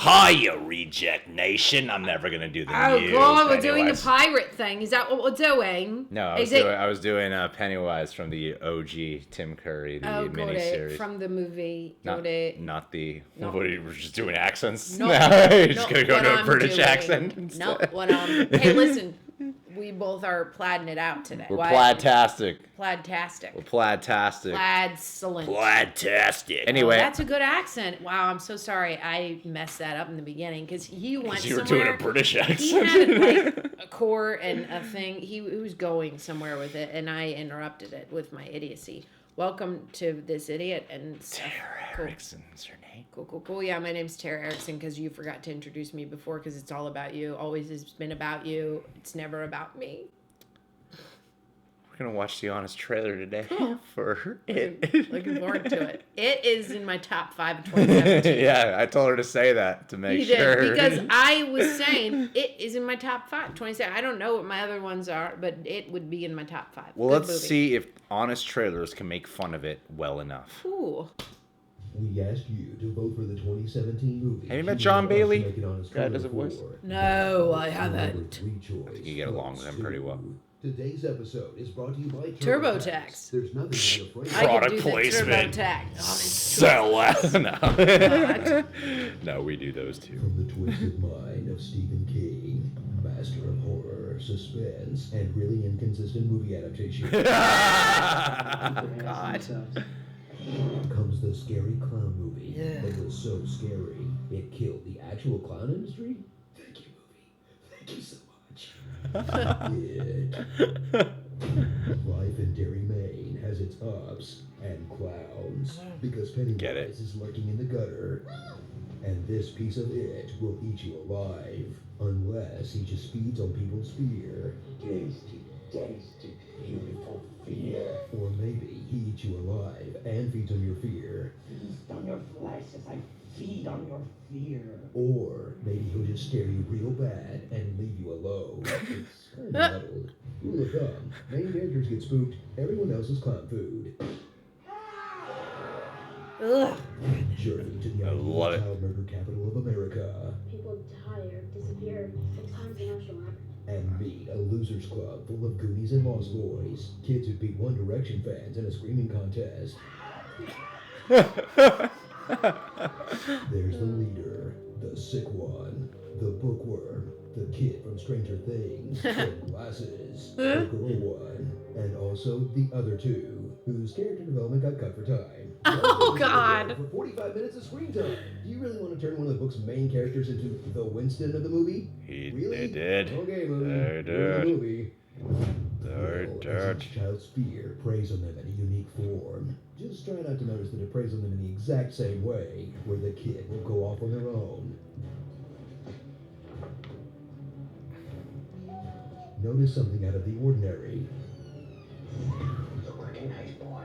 Hiya, Reject Nation. I'm never gonna do the news. Oh God, we're doing the Pennywise. pirate thing. Is that what we're doing? No, I was doing Pennywise from the OG Tim Curry, the miniseries. From the movie. Not the. No. What, we're just doing accents No, now. You're just not gonna go what to a I'm British doing. accent instead. No, hey, listen. We both are plaiding it out today. We're plaidtastic. Plaidtastic. We're plaidtastic. Plaidsalent. Plaidtastic. Oh, Anyway. that's a good accent. Wow, I'm so sorry. I messed that up in the beginning because he went You were somewhere. doing a British accent. He had like a core and a thing. He was going somewhere with it, and I interrupted it with my idiocy. Welcome to this idiot and stuff. Tara Erickson is her name. Cool. Yeah, my name's Tara Erickson because you forgot to introduce me before because it's all about you. Always has been about you. It's never about me. We're gonna watch the Honest trailer today for it. Looking forward to it. It is in my top 5 of 2017. Yeah, I told her to say that to make sure. Did, because I was saying it is in my top 5. 27. I don't know what my other ones are, but it would be in my top 5. Well, Good let's movie. see if Honest trailers can make fun of it well enough. Ooh. We asked you to vote for the 2017 movie. Have you met John Bailey? Guy does a voice? No, I haven't. I think you get along with him pretty well. Today's episode is brought to you by TurboTax. There's nothing to be afraid of. I can Product do the placement. TurboTax. Sell us. No. No, we do those too. From the twisted mind of Stephen King, master of horror, suspense, and really inconsistent movie adaptation, God. comes the scary clown movie that was so scary it killed the actual clown industry. Thank you, movie. Thank you so much. Life in Derry, Maine has its ups and clowns because Pennywise is lurking in the gutter, and this piece of it will eat you alive unless he just feeds on people's fear. Tasty, beautiful fear. Or maybe he eats you alive and feeds on your fear. Feast on your flesh as I feed on your fear. Or maybe he'll just stare you real bad and leave you alone. It's kind of muddled. Rule of thumb, main characters get spooked, everyone else is clown food. Ugh. Journey to the I ideal love it. child murder capital of America. People die or disappear. Sometimes they don't show up. And meet a losers club full of Goonies and Lost Boys. Kids who beat One Direction fans in a screaming contest. There's the leader, the sick one, the bookworm, the kid from Stranger Things, with glasses, the girl one, and also the other two, whose character development got cut for time. Oh, God. For 45 minutes of screen time. Do you really want to turn one of the book's main characters into the Winston of the movie? Really? They did. Okay, movie. They Here's did. the movie. They Well, did. as each child's fear preys on them in a unique form. Just try not to notice that it preys on them in the exact same way, where the kid will go off on their own. Notice something out of the ordinary. Look like a nice boy.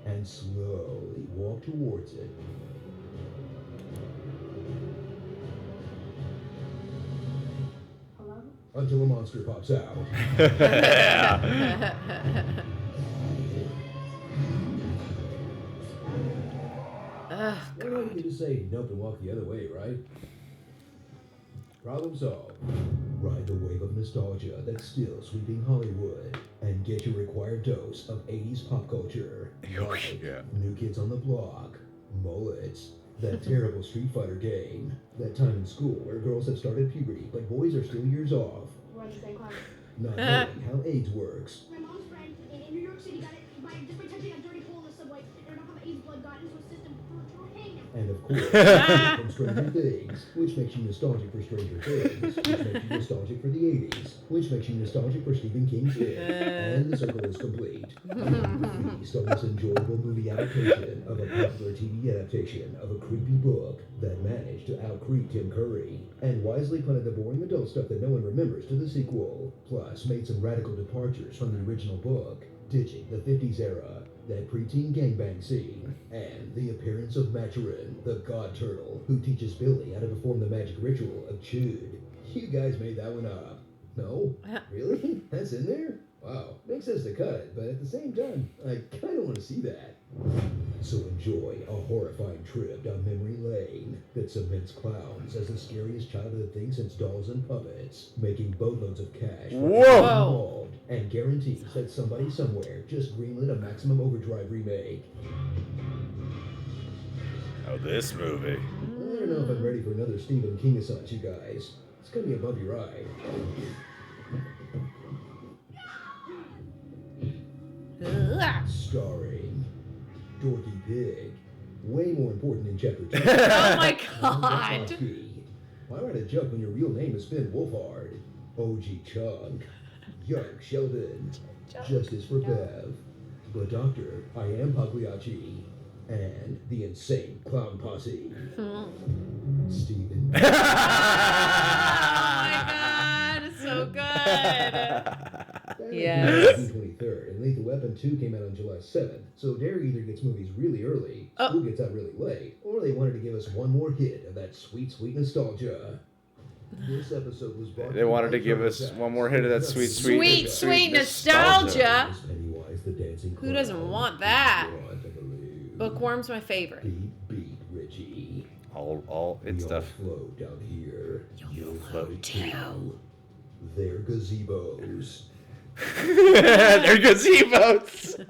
And slowly walk towards it. Hello? Until a monster pops out. Ugh. Well, you can just say nope and walk the other way, right? Problem solved. Ride the wave of nostalgia that's still sweeping Hollywood and get your required dose of 80s pop culture. Like Yeah. New Kids on the Block, Mullets, that terrible Street Fighter game, that time in school where girls have started puberty but boys are still years off, We're on the same class. not knowing how AIDS works. My mom's friend in New York City got it just by touching a dirty hole in the subway, and enough of AIDS blood got into his system through a hang. And of course, from Stranger Things, which makes you nostalgic for Stranger Things, which makes you nostalgic for the 80s, which makes you nostalgic for Stephen King's It, and the circle is complete. Feast on this enjoyable movie adaptation of a popular TV adaptation of a creepy book that managed to out-creep Tim Curry, and wisely punted the boring adult stuff that no one remembers to the sequel, plus made some radical departures from the original book, ditching the 50s era, that preteen gangbang scene, and the appearance of Maturin, the god turtle, who teaches Billy how to perform the magic ritual of Chud. You guys made that one up. No? Really? That's in there? Wow. Makes sense to cut it, but at the same time, I kind of want to see that. So enjoy a horrifying trip down memory lane that cements clowns as the scariest childhood thing since dolls and puppets, making boatloads of cash for Whoa. everyone involved, and guarantees that somebody somewhere just greenlit a Maximum Overdrive remake. Oh, this movie. I don't know if I'm ready for another Stephen King-assance, you guys. It's gonna be a bumpy ride. Ugh. Starring Dorky Pig. Way more important in chapter 2. Oh my Alan god. Bukowski. Why write a joke when your real name is Finn Wolfhard? OG Chunk. Young Sheldon. Justice for Bev. The Doctor, I Am Pagliacci. And the Insane Clown Posse. Stephen. Oh my god, so good. Yes. June 23rd, and Lethal Weapon 2 came out on July 7th. So Dare either gets movies really early, school gets out really late, or they wanted to give us one more hit of that sweet, sweet nostalgia. This episode was brought They wanted to give us one more hit of that sweet, sweet, Sweet nostalgia. Miss Pennywise, the dancing Who doesn't clown. want that? Brought the balloon. Bookworm's my favorite. Beat, Richie. All We it's stuff. all float down here. You'll float too. They're gazebos. They're gazebos.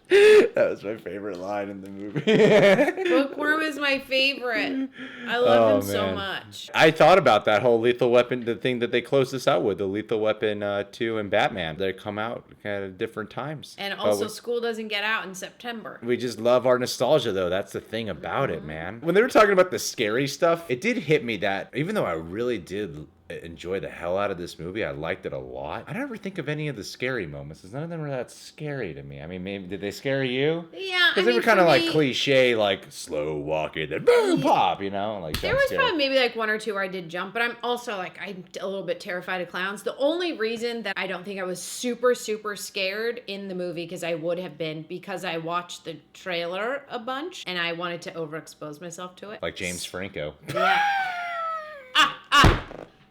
That was my favorite line in the movie. Bookworm is my favorite. I love him so man. much. I thought about that whole Lethal Weapon, the thing that they closed this out with, the Lethal Weapon 2 and Batman. They come out at different times. And But also, school doesn't get out in September. we just love our nostalgia, though. That's the thing about it, man. When they were talking about the scary stuff, it did hit me that even though I really did enjoy the hell out of this movie, I liked it a lot, I don't ever think of any of the scary moments. None of them were that scary to me. I mean, maybe did they scare you? Yeah, Because they were kind of like cliche, like slow walking, then boom, pop, you know? Like There jump was scare. probably maybe like one or two where I did jump, but I'm also like, I'm a little bit terrified of clowns. The only reason that I don't think I was super, super scared in the movie, because I would have been, because I watched the trailer a bunch and I wanted to overexpose myself to it. Like James Franco. Yeah.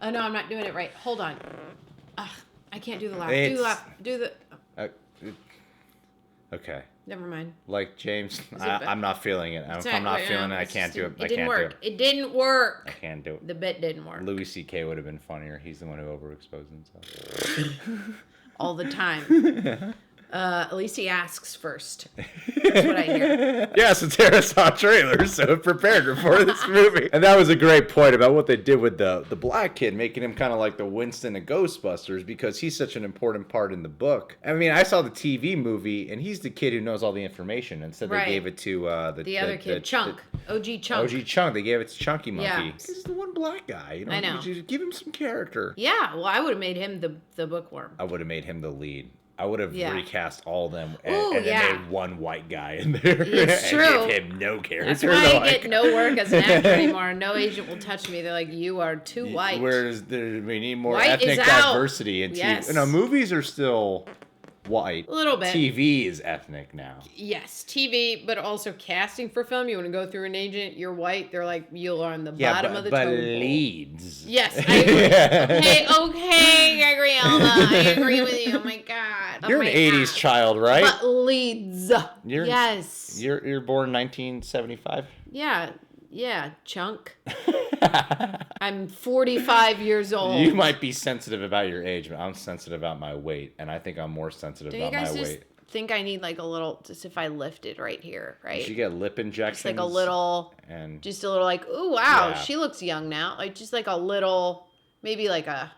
Oh no, I'm not doing it right. Hold on. I can't do the laugh. Do It's- the laugh. Do the. Okay. Never mind. Like James, it I'm not feeling it. If I'm not feeling it, I can't do it. It didn't work. It didn't work. I can't do it. The bit didn't work. Louis C.K. would have been funnier. He's the one who overexposed himself. All the time. At least he asks first. That's what I hear. Yeah, so Tara saw trailers, so prepared her for this movie. And that was a great point about what they did with the black kid, making him kind of like the Winston of Ghostbusters, because he's such an important part in the book. I mean, I saw the TV movie, and he's the kid who knows all the information. Instead, Right. they gave it to The other kid, Chunk. OG Chunk. OG Chunk. They gave it to Chunky Monkey. Yeah. He's the one black guy. You know, I know. You just give him some character. Yeah, well, I would have made him the bookworm. I would have made him the lead. I would have Yeah. recast all of them and, Ooh, and then yeah. made one white guy in there. It's and true. give him no character. That's why They're I like, get no work as an actor anymore. No agent will touch me. They're like, you are too white. Whereas we need more White ethnic is out. diversity in TV. Yes. No, movies are still white. A little bit. TV is ethnic now. Yes, TV, but also casting for film. You want to go through an agent, you're white. They're like, you're on the bottom of the but totem pole. leads. Yes, I agree. okay, Gabriella, I agree with you. Oh my god. Oh You're my an 80s God. child, right? But leads. You're- yes. You're born 1975. Yeah, Chunk. I'm 45 years old. You might be sensitive about your age, but I'm sensitive about my weight, and I think I'm more sensitive Don't you about my guys just weight. think I need like a little, just if I lift it right here, You right? should get lip injections. Just like a little, and just a little like, ooh, wow, Yeah. she looks young now. Like just like a little, maybe like that,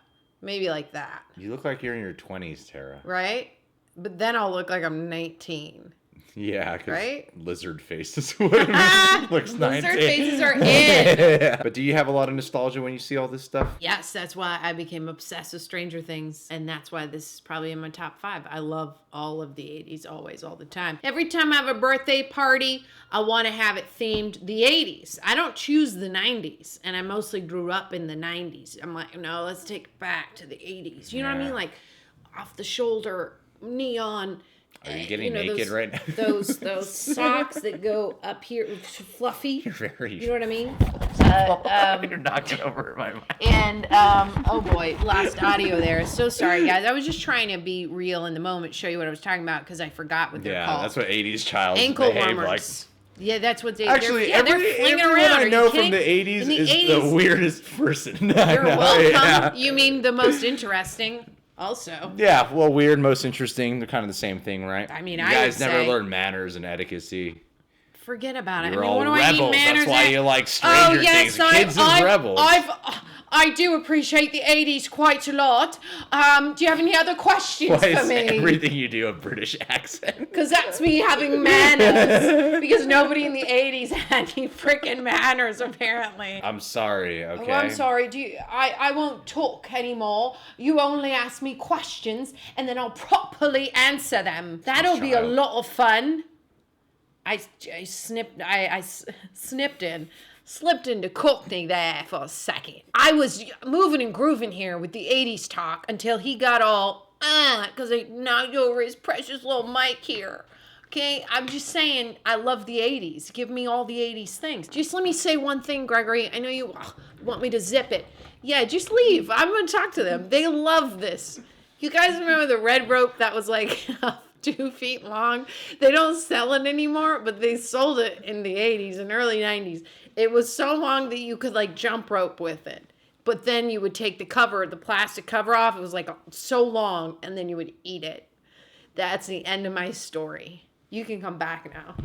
you look like you're in your 20s, Tara. right? But then I'll look like I'm 19. Yeah, because Right? lizard faces looks 19. Lizard faces are in. But do you have a lot of nostalgia when you see all this stuff? Yes, that's why I became obsessed with Stranger Things, and that's why this is probably in my top 5. I love all of the 80s, always, all the time. Every time I have a birthday party, I want to have it themed the 80s. I don't choose the 90s, and I mostly grew up in the 90s. I'm like, no, let's take it back to the 80s. You know what I Yeah. mean? Like, off the shoulder, neon. Are you getting naked those, right now? those socks that go up here, fluffy. You're very. You know what I mean? You're knocking over my mic. And oh boy, lost audio there. So sorry, guys. I was just trying to be real in the moment, show you what I was talking about because I forgot what they're Yeah, called. that's what 80s child Ankle behave like. warmers. Yeah, that's what they. Actually, they're flinging everyone around. I Are know you from kidding? the 80s In the is 80s, the weirdest person. You're welcome. You mean the most interesting? Also. Yeah, well, weird, most interesting. They're kind of the same thing, right? I mean, you I guys would never say- learn manners and etiquette. Forget about it. You're I mean, all what do rebels. I need manners That's why at? you like Stranger Things. Kids as rebels. I do appreciate the 80s quite a lot. Do you have any other questions Why for is me? everything you do a British accent? Because that's me having manners. Because nobody in the 80s had any freaking manners, apparently. I'm sorry, okay? Oh, I'm sorry. I won't talk anymore. You only ask me questions, and then I'll properly answer them. That'll be a Child. lot of fun. I slipped into Cockney there for a second. I was moving and grooving here with the 80s talk until he got all, because I knocked over his precious little mic here. Okay, I'm just saying, I love the 80s. Give me all the 80s things. Just let me say one thing, Gregory. I know you want me to zip it. Yeah, just leave. I'm going to talk to them. They love this. You guys remember the red rope that was like 2 feet long? They don't sell it anymore, but they sold it in the 80s and early 90s. It was so long that you could like jump rope with it. But then you would take the plastic cover off. It was like so long, and then you would eat it. That's the end of my story. You can come back now.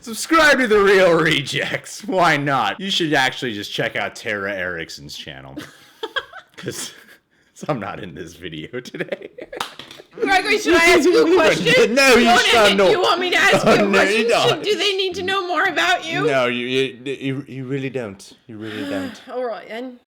Subscribe to The Real Rejects. Why not? You should actually just check out Tara Erickson's channel. Because I'm not in this video today. Gregory, should I ask you a question? No, you shall not. You want me to ask you a No, question? you don't. Do they need to know more about you? No, you really don't. You really don't. All right, then.